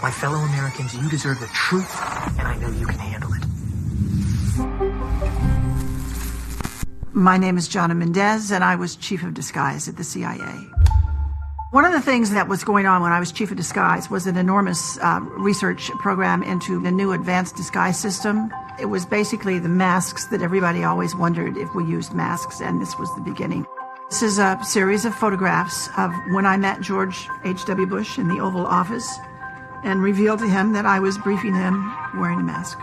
My fellow Americans, you deserve the truth, and I know you can handle it. My name is Jonna Mendez, and I was chief of disguise at the CIA. One of the things that was going on when I was chief of disguise was an enormous research program into the new advanced disguise system. It was basically the masks that everybody always wondered if we used masks, and this was the beginning. This is a series of photographs of when I met George H.W. Bush in the Oval Office and revealed to him that I was briefing him wearing a mask.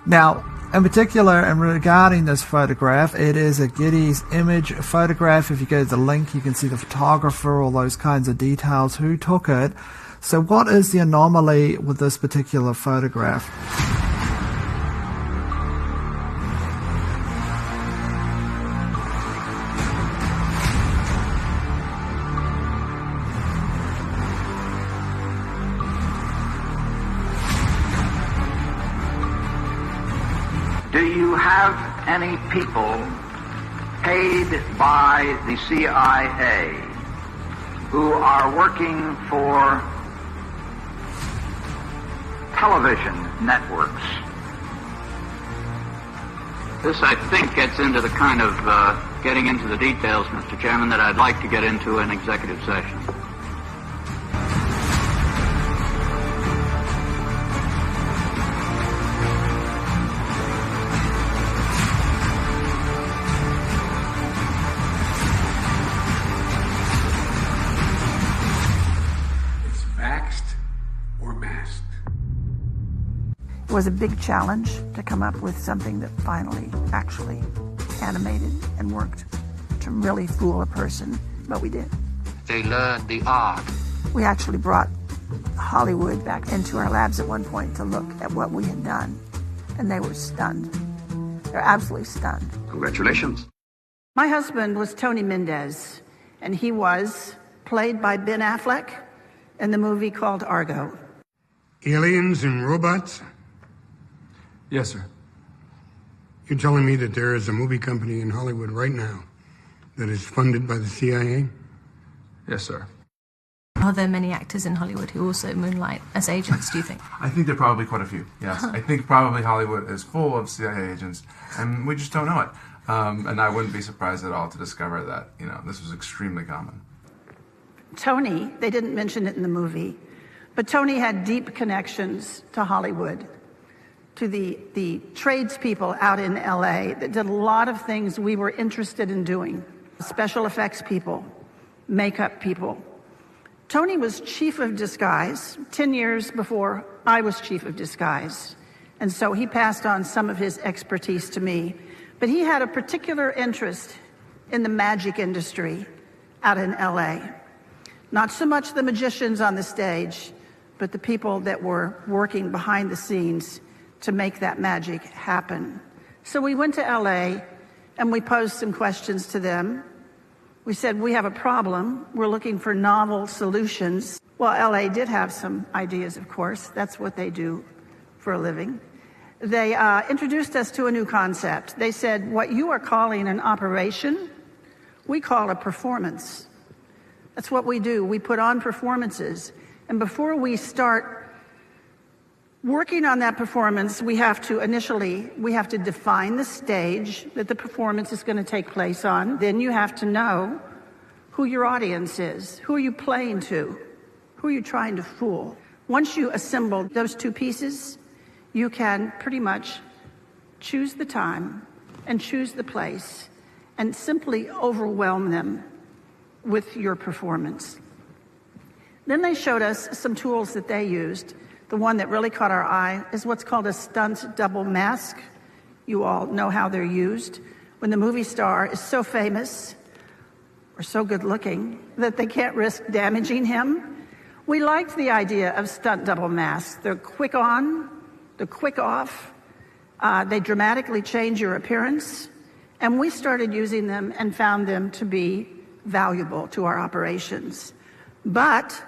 Now, in particular, and regarding this photograph, it is a Getty's image photograph. If you go to the link, you can see the photographer, all those kinds of details, who took it. So what is the anomaly with this particular photograph? Do you have any people paid by the CIA who are working for television networks? This, I think, gets into the kind of getting into the details, Mr. Chairman, that I'd like to get into in executive session. It was a big challenge to come up with something that finally actually animated and worked to really fool a person, but we did. They learned the art. We actually brought Hollywood back into our labs at one point to look at what we had done, and they were stunned. They're absolutely stunned. Congratulations. My husband was Tony Mendez, and he was played by Ben Affleck in the movie called Argo. Aliens and robots? Yes, sir. You're telling me that there is a movie company in Hollywood right now that is funded by the CIA? Yes, sir. Are there many actors in Hollywood who also moonlight as agents, do you think? I think there are probably quite a few, yes. I think probably Hollywood is full of CIA agents, and we just don't know it. And I wouldn't be surprised at all to discover that, this was extremely common. Tony, they didn't mention it in the movie, but Tony had deep connections to Hollywood, to the tradespeople out in LA that did a lot of things we were interested in doing. Special effects people, makeup people. Tony was chief of disguise 10 years before I was chief of disguise. And so he passed on some of his expertise to me. But he had a particular interest in the magic industry out in LA. Not so much the magicians on the stage, but the people that were working behind the scenes to make that magic happen. So we went to LA and we posed some questions to them. We said, we have a problem. We're looking for novel solutions. Well, LA did have some ideas, of course. That's what they do for a living. They introduced us to a new concept. They said, what you are calling an operation, we call a performance. That's what we do. We put on performances. And before we start working on that performance, we have to define the stage that the performance is going to take place on. Then you have to know who your audience is. Who are you playing to? Who are you trying to fool? Once you assemble those two pieces, you can pretty much choose the time and choose the place and simply overwhelm them with your performance. Then they showed us some tools that they used. The one that really caught our eye is what's called a stunt double mask. You all know how they're used. When the movie star is so famous or so good looking that they can't risk damaging him. We liked the idea of stunt double masks. They're quick on, they're quick off. They dramatically change your appearance. And we started using them and found them to be valuable to our operations. But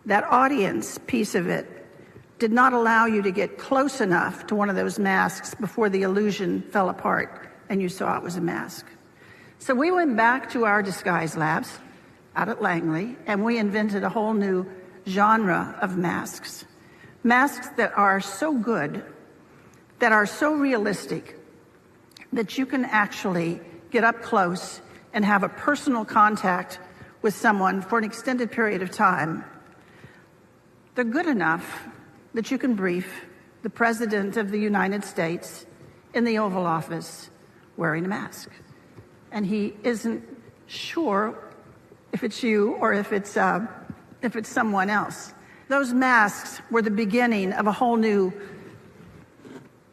that audience piece of it did not allow you to get close enough to one of those masks before the illusion fell apart and you saw it was a mask. So we went back to our disguise labs out at Langley, and we invented a whole new genre of masks. Masks that are so good, that are so realistic, that you can actually get up close and have a personal contact with someone for an extended period of time. They're good enough that you can brief the President of the United States in the Oval Office wearing a mask. And he isn't sure if it's you or if it's someone else. Those masks were the beginning of a whole new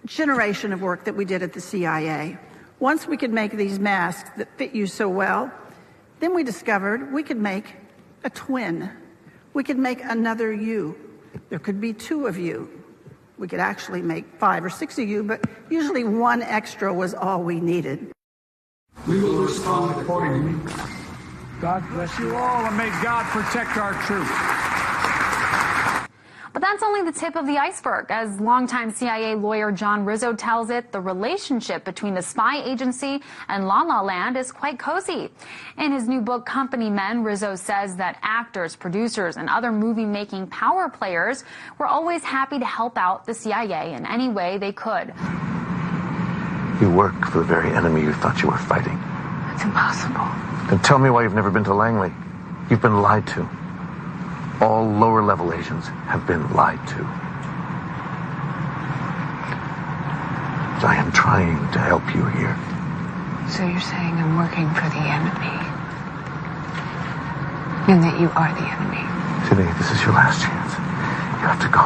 generation of work that we did at the CIA. Once we could make these masks that fit you so well, then we discovered we could make a twin. We could make another you. There could be two of you. We could actually make 5 or 6 of you, but usually one extra was all we needed. We will respond accordingly. God bless you all, and may God protect our troops. But that's only the tip of the iceberg. As longtime CIA lawyer John Rizzo tells it, the relationship between the spy agency and La La Land is quite cozy. In his new book, Company Men, Rizzo says that actors, producers, and other movie-making power players were always happy to help out the CIA in any way they could. You work for the very enemy you thought you were fighting. It's impossible. Then tell me why you've never been to Langley. You've been lied to. All lower-level agents have been lied to. But I am trying to help you here. So you're saying I'm working for the enemy? And that you are the enemy? Sydney, this is your last chance. You have to go.